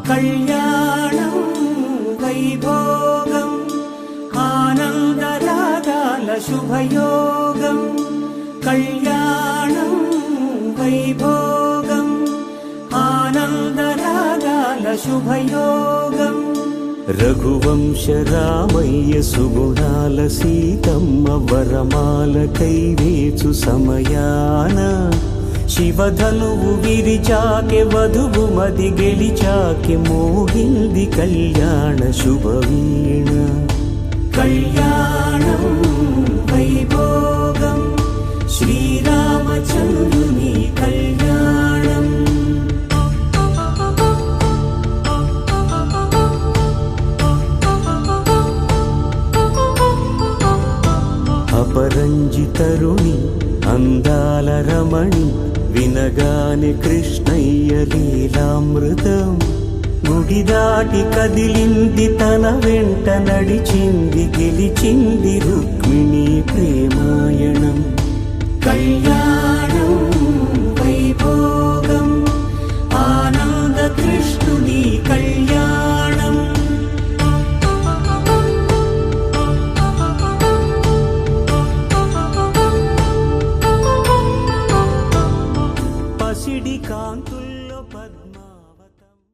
కళ్యాణం వైభోగం ఆనందరాగాల శుభయోగం కళ్యాణం వైభోగం ఆనందరాగాల శుభయోగం రఘువంశ రామయ్య సుగుణాల సీతమ్మ వరమాల కైవేచు సమయాన శివధనువు విరిచాకె వధువు మది గెలిచాకె మోగింది కళ్యాణ శుభవీణ కళ్యాణం వైభోగం శ్రీరామచంద్రుని కళ్యాణం అపరంజి తరుణి అందాల రమణి వినగానే కృష్ణయ్య లీలామృతం గుడి దాటి కదిలింది తన వెంట నడిచింది గెలిచింది రుక్మిణి ప్రేమాయణం కళ్యాణ